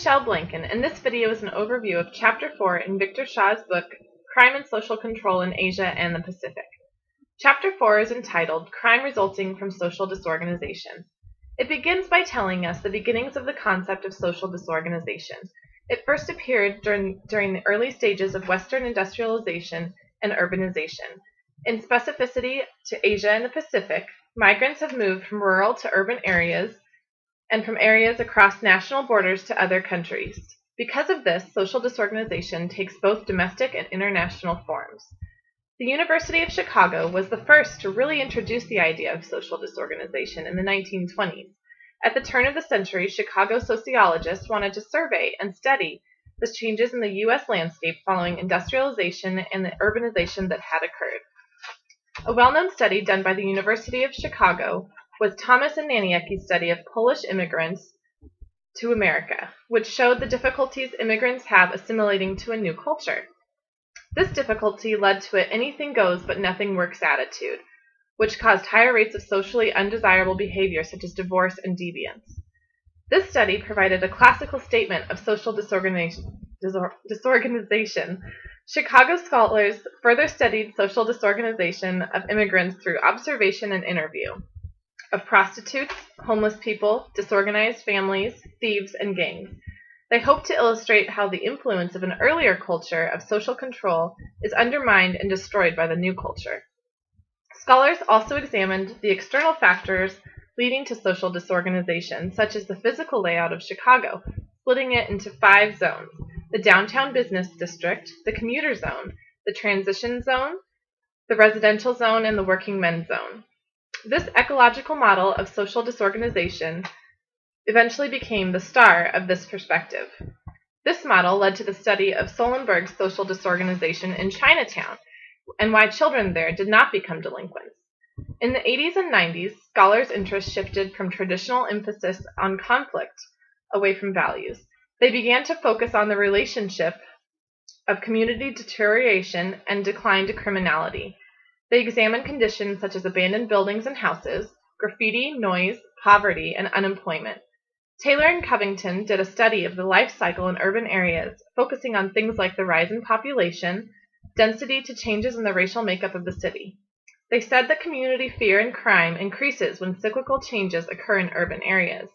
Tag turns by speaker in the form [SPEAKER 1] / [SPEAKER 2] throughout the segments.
[SPEAKER 1] Michelle Blanken, and this video is an overview of Chapter 4 in Victor Shaw's book, Crime and Social Control in Asia and the Pacific. Chapter 4 is entitled, Crime Resulting from Social Disorganization. It begins by telling us the beginnings of the concept of social disorganization. It first appeared during the early stages of Western industrialization and urbanization. In specificity to Asia and the Pacific, migrants have moved from rural to urban areas and from areas across national borders to other countries. Because of this, social disorganization takes both domestic and international forms. The University of Chicago was the first to really introduce the idea of social disorganization in the 1920s. At the turn of the century, Chicago sociologists wanted to survey and study the changes in the U.S. landscape following industrialization and the urbanization that had occurred. A well-known study done by the University of Chicago was Thomas Ananiecki's study of Polish immigrants to America, which showed the difficulties immigrants have assimilating to a new culture. This difficulty led to an anything goes but nothing works attitude, which caused higher rates of socially undesirable behavior such as divorce and deviance. This study provided a classical statement of social disorganization. Chicago scholars further studied social disorganization of immigrants through observation and interview of prostitutes, homeless people, disorganized families, thieves, and gangs. They hope to illustrate how the influence of an earlier culture of social control is undermined and destroyed by the new culture. Scholars also examined the external factors leading to social disorganization, such as the physical layout of Chicago, splitting it into 5 zones: the downtown business district, the commuter zone, the transition zone, the residential zone, and the working men's zone. This ecological model of social disorganization eventually became the star of this perspective. This model led to the study of Solenberg's social disorganization in Chinatown and why children there did not become delinquents. In the 80s and 90s, scholars' interest shifted from traditional emphasis on conflict away from values. They began to focus on the relationship of community deterioration and decline to criminality. They examined conditions such as abandoned buildings and houses, graffiti, noise, poverty, and unemployment. Taylor and Covington did a study of the life cycle in urban areas, focusing on things like the rise in population, density to changes in the racial makeup of the city. They said that community fear and crime increases when cyclical changes occur in urban areas.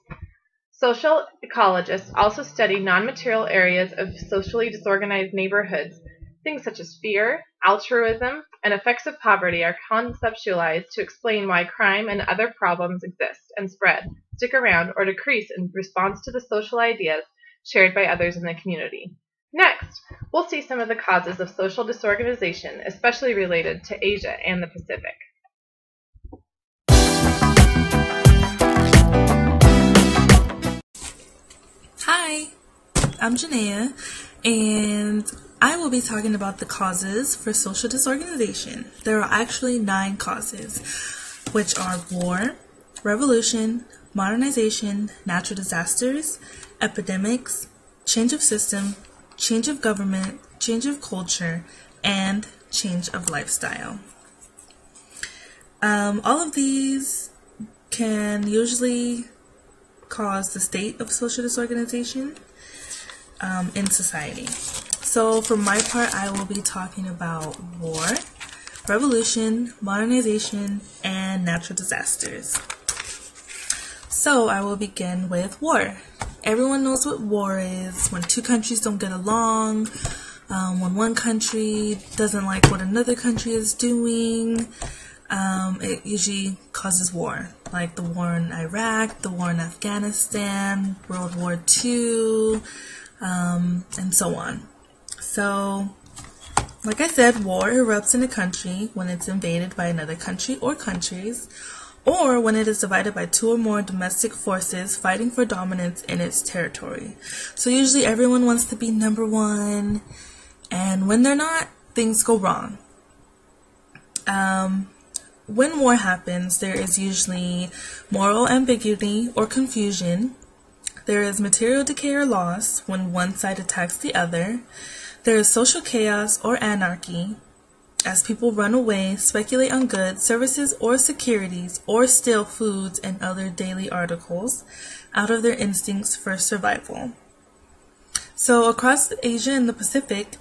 [SPEAKER 1] Social ecologists also study non-material areas of socially disorganized neighborhoods. Things such as fear, altruism, and effects of poverty are conceptualized to explain why crime and other problems exist and spread, stick around, or decrease in response to the social ideas shared by others in the community. Next, we'll see some of the causes of social disorganization, especially related to Asia and the Pacific.
[SPEAKER 2] Hi, I'm Janaea, and I will be talking about the causes for social disorganization. There are actually 9 causes, which are war, revolution, modernization, natural disasters, epidemics, change of system, change of government, change of culture, and change of lifestyle. All of these can usually cause the state of social disorganization in society. So for my part, I will be talking about war, revolution, modernization, and natural disasters. So I will begin with war. Everyone knows what war is: when 2 countries don't get along, when one country doesn't like what another country is doing. It usually causes war, like the war in Iraq, the war in Afghanistan, World War II, and so on. So, like I said, war erupts in a country when it's invaded by another country or countries, or when it is divided by 2 or more domestic forces fighting for dominance in its territory. So usually everyone wants to be number one, and when they're not, things go wrong. When war happens, there is usually moral ambiguity or confusion. There is material decay or loss when one side attacks the other. There is social chaos or anarchy as people run away, speculate on goods, services, or securities, or steal foods and other daily articles out of their instincts for survival. So across Asia and the Pacific,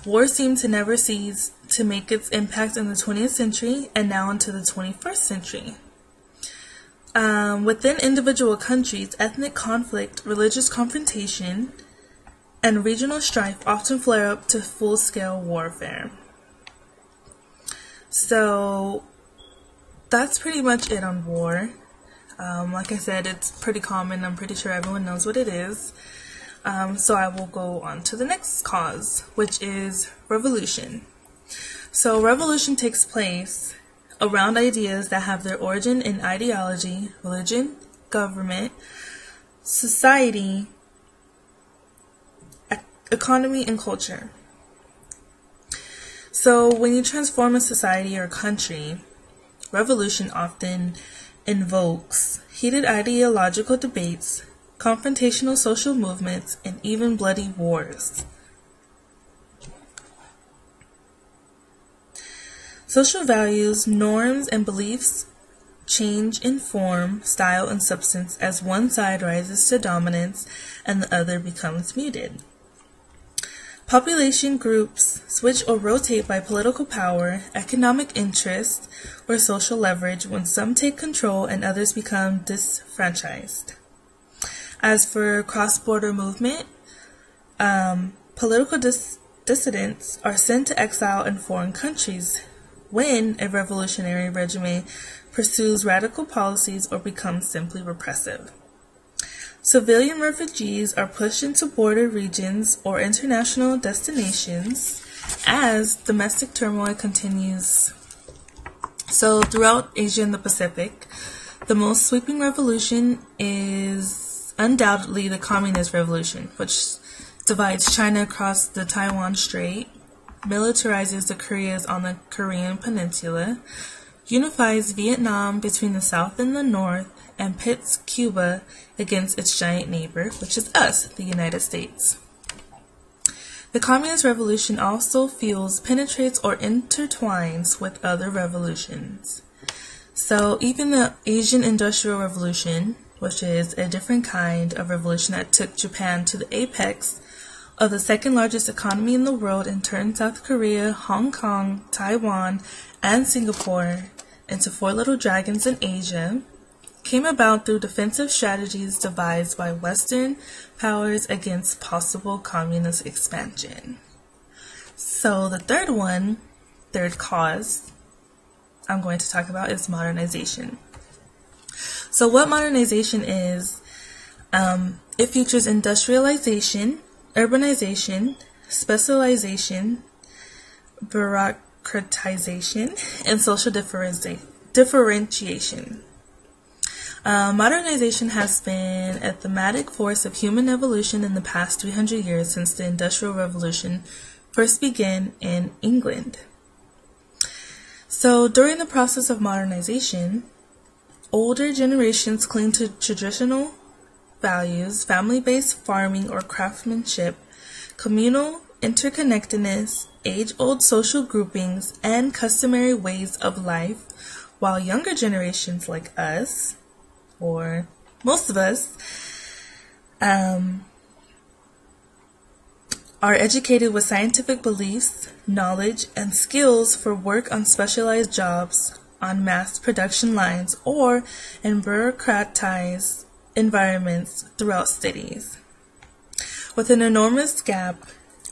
[SPEAKER 2] war seemed to never cease to make its impact in the 20th century and now into the 21st century. Within individual countries, ethnic conflict, religious confrontation, and regional strife often flare up to full-scale warfare. So that's pretty much it on war. Like I said, it's pretty common. I'm pretty sure everyone knows what it is. So I will go on to the next cause, which is revolution. So revolution takes place around ideas that have their origin in ideology, religion, government, society, economy, and culture. So when you transform a society or country, revolution often invokes heated ideological debates, confrontational social movements, and even bloody wars. Social values, norms, and beliefs change in form, style, and substance as one side rises to dominance and the other becomes muted. Population groups switch or rotate by political power, economic interest, or social leverage when some take control and others become disfranchised. As for cross-border movement, political dissidents are sent to exile in foreign countries when a revolutionary regime pursues radical policies or becomes simply repressive. Civilian refugees are pushed into border regions or international destinations as domestic turmoil continues. So throughout Asia and the Pacific, the most sweeping revolution is undoubtedly the Communist Revolution, which divides China across the Taiwan Strait, militarizes the Koreas on the Korean Peninsula, unifies Vietnam between the South and the North, and pits Cuba against its giant neighbor, which is us, the United States. The Communist Revolution also fuels, penetrates, or intertwines with other revolutions. So even the Asian Industrial Revolution, which is a different kind of revolution that took Japan to the apex of the second largest economy in the world and turned South Korea, Hong Kong, Taiwan, and Singapore into four little dragons in Asia, came about through defensive strategies devised by Western powers against possible communist expansion. So the third cause I'm going to talk about is modernization. So what modernization is, it features industrialization, urbanization, specialization, bureaucratization, and social differentiation. Modernization has been a thematic force of human evolution in the past 300 years since the Industrial Revolution first began in England. So during the process of modernization, older generations cling to traditional values, family-based farming or craftsmanship, communal interconnectedness, age-old social groupings, and customary ways of life, while younger generations like us, or most of us, are educated with scientific beliefs, knowledge, and skills for work on specialized jobs, on mass production lines, or in bureaucratized environments throughout cities. With an enormous gap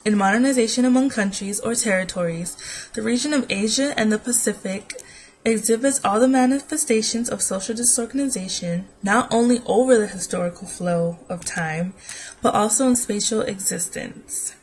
[SPEAKER 2] in modernization among countries or territories, the region of Asia and the Pacific exhibits all the manifestations of social disorganization, not only over the historical flow of time, but also in spatial existence.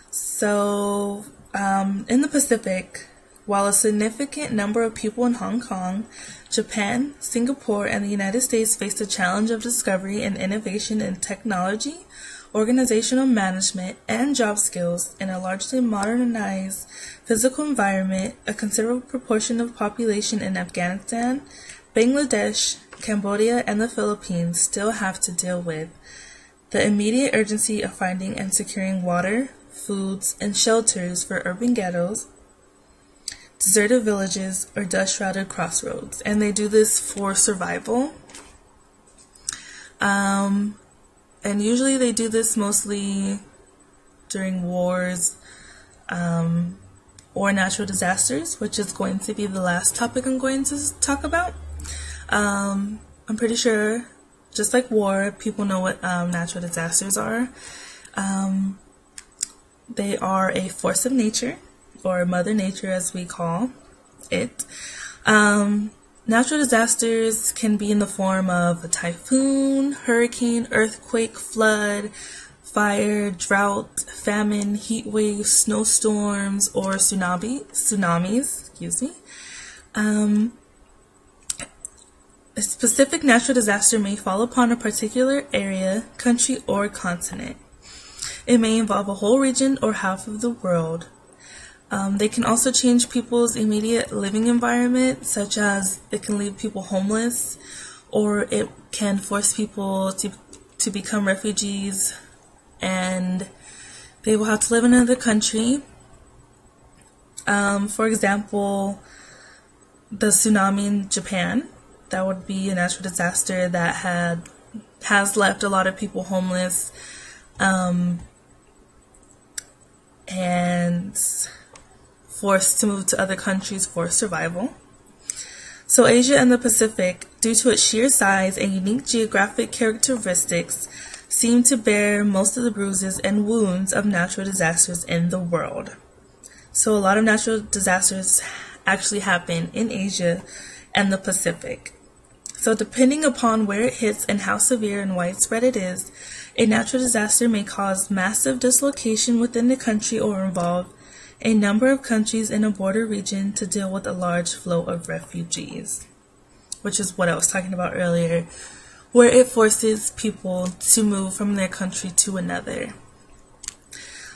[SPEAKER 2] So, in the Pacific, while a significant number of people in Hong Kong, Japan, Singapore, and the United States face the challenge of discovery and innovation in technology, organizational management, and job skills in a largely modernized physical environment, a considerable proportion of population in Afghanistan, Bangladesh, Cambodia, and the Philippines still have to deal with the immediate urgency of finding and securing water, foods, and shelters for urban ghettos, deserted villages, or dust-shrouded crossroads. And they do this for survival. And usually they do this mostly during wars or natural disasters, which is going to be the last topic I'm going to talk about. I'm pretty sure, just like war, people know what natural disasters are. They are a force of nature, or Mother Nature as we call it. Natural disasters can be in the form of a typhoon, hurricane, earthquake, flood, fire, drought, famine, heat waves, snowstorms, or tsunamis. A specific natural disaster may fall upon a particular area, country, or continent. It may involve a whole region or half of the world. They can also change people's immediate living environment, such as it can leave people homeless, or it can force people to become refugees, and they will have to live in another country. For example, the tsunami in Japan, that would be a natural disaster that has left a lot of people homeless, and forced to move to other countries for survival. So Asia and the Pacific, due to its sheer size and unique geographic characteristics, seem to bear most of the bruises and wounds of natural disasters in the world. So a lot of natural disasters actually happen in Asia and the Pacific. So depending upon where it hits and how severe and widespread it is, a natural disaster may cause massive dislocation within the country or involve a number of countries in a border region to deal with a large flow of refugees, which is what I was talking about earlier, where it forces people to move from their country to another.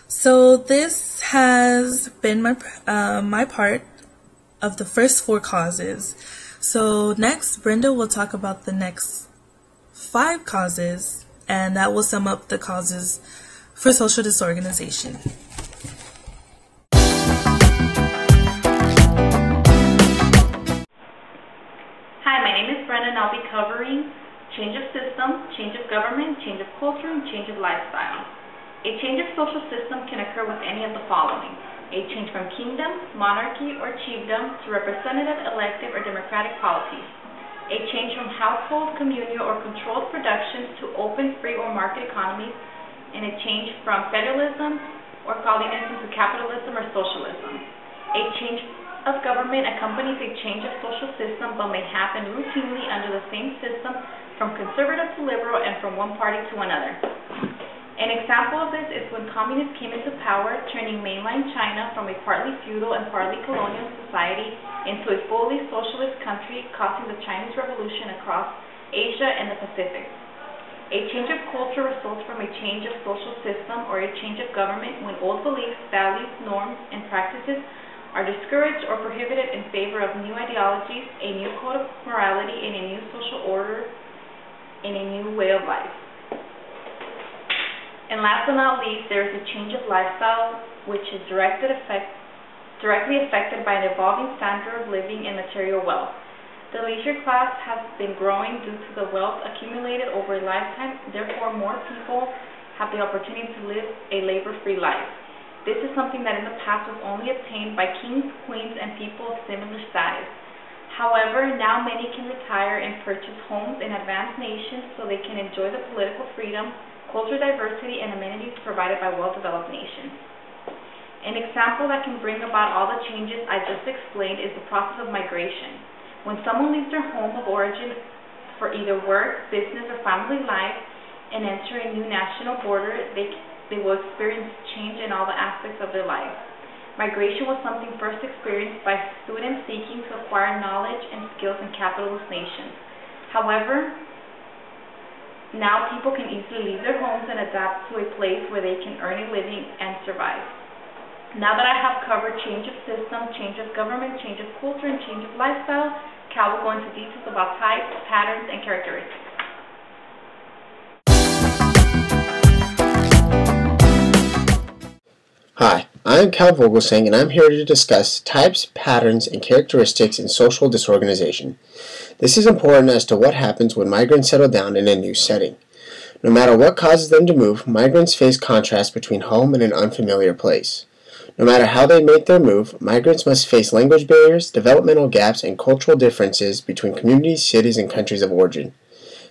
[SPEAKER 2] So this has been my part of the first 4 causes. So next, Brenda will talk about the next 5 causes, and that will sum up the causes for social disorganization.
[SPEAKER 3] And I'll be covering change of system, change of government, change of culture, and change of lifestyle. A change of social system can occur with any of the following: a change from kingdom, monarchy, or chiefdom to representative, elective, or democratic polities; a change from household, communal, or controlled productions to open, free, or market economies; and a change from federalism or communism to capitalism or socialism. A change of government accompanies a change of social system but may happen routinely under the same system from conservative to liberal and from one party to another. An example of this is when communists came into power, turning mainland China from a partly feudal and partly colonial society into a fully socialist country, causing the Chinese Revolution across Asia and the Pacific. A change of culture results from a change of social system or a change of government when old beliefs, values, norms, and practices are discouraged or prohibited in favor of new ideologies, a new code of morality, and a new social order, in a new way of life. And last but not least, there is a change of lifestyle, which is directly affected by an evolving standard of living and material wealth. The leisure class has been growing due to the wealth accumulated over a lifetime, therefore more people have the opportunity to live a labor-free life. This is something that in the past was only obtained by kings, queens, and people of similar status. However, now many can retire and purchase homes in advanced nations so they can enjoy the political freedom, cultural diversity, and amenities provided by well-developed nations. An example that can bring about all the changes I just explained is the process of migration. When someone leaves their home of origin for either work, business, or family life and enter a new national border, they will experience change in all the aspects of their life. Migration was something first experienced by students seeking to acquire knowledge and skills in capitalist nations. However, now people can easily leave their homes and adapt to a place where they can earn a living and survive. Now that I have covered change of system, change of government, change of culture, and change of lifestyle, Cal will go into details about types, patterns, and characteristics.
[SPEAKER 4] Hi, I'm Cal Vogelsang, and I'm here to discuss types, patterns, and characteristics in social disorganization. This is important as to what happens when migrants settle down in a new setting. No matter what causes them to move, migrants face contrast between home and an unfamiliar place. No matter how they make their move, migrants must face language barriers, developmental gaps, and cultural differences between communities, cities, and countries of origin.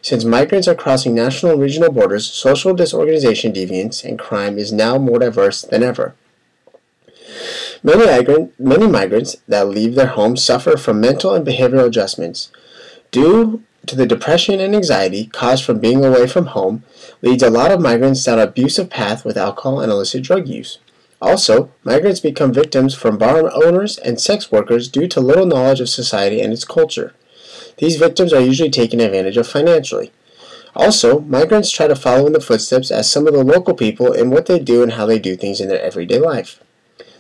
[SPEAKER 4] Since migrants are crossing national and regional borders, social disorganization, deviance, and crime is now more diverse than ever. Many migrants that leave their homes suffer from mental and behavioral adjustments. Due to the depression and anxiety caused from being away from home, leads a lot of migrants down an abusive path with alcohol and illicit drug use. Also, migrants become victims from bar owners and sex workers due to little knowledge of society and its culture. These victims are usually taken advantage of financially. Also, migrants try to follow in the footsteps as some of the local people in what they do and how they do things in their everyday life.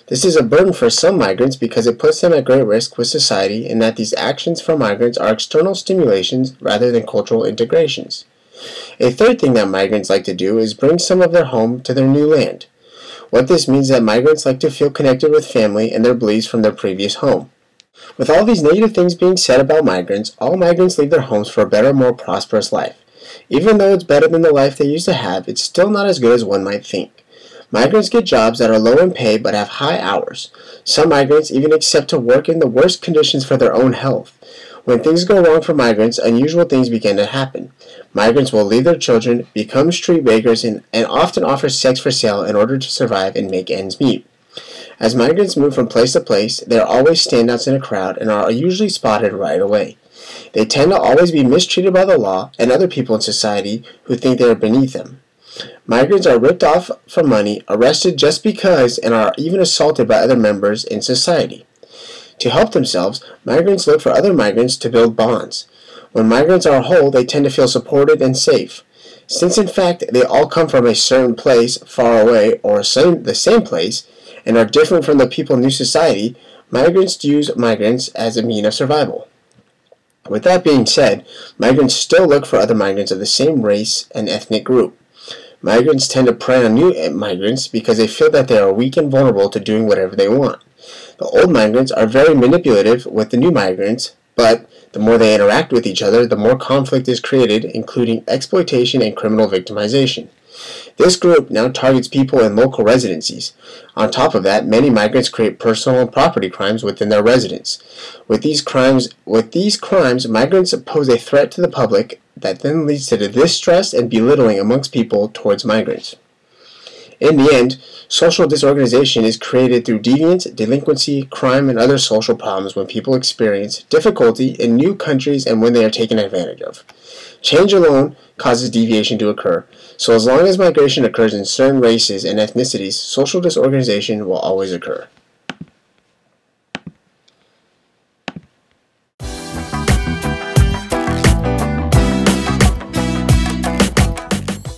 [SPEAKER 4] This is a burden for some migrants because it puts them at great risk with society in that these actions from migrants are external stimulations rather than cultural integrations. A third thing that migrants like to do is bring some of their home to their new land. What this means is that migrants like to feel connected with family and their beliefs from their previous home. With all these negative things being said about migrants, all migrants leave their homes for a better, more prosperous life. Even though it's better than the life they used to have, it's still not as good as one might think. Migrants get jobs that are low in pay but have high hours. Some migrants even accept to work in the worst conditions for their own health. When things go wrong for migrants, unusual things begin to happen. Migrants will leave their children, become street beggars, and often offer sex for sale in order to survive and make ends meet. As migrants move from place to place, they are always standouts in a crowd and are usually spotted right away. They tend to always be mistreated by the law and other people in society who think they are beneath them. Migrants are ripped off for money, arrested just because, and are even assaulted by other members in society. To help themselves, migrants look for other migrants to build bonds. When migrants are whole, they tend to feel supported and safe. Since in fact they all come from a certain place far away or the same place and are different from the people in new society, migrants use migrants as a means of survival. With that being said, migrants still look for other migrants of the same race and ethnic group. Migrants tend to prey on new migrants because they feel that they are weak and vulnerable to doing whatever they want. The old migrants are very manipulative with the new migrants, but the more they interact with each other, the more conflict is created, including exploitation and criminal victimization. This group now targets people in local residencies. On top of that, many migrants create personal and property crimes within their residence. With these crimes, migrants pose a threat to the public that then leads to the distrust and belittling amongst people towards migrants. In the end, social disorganization is created through deviance, delinquency, crime, and other social problems when people experience difficulty in new countries and when they are taken advantage of. Change alone causes deviation to occur, so as long as migration occurs in certain races and ethnicities, social disorganization will always occur.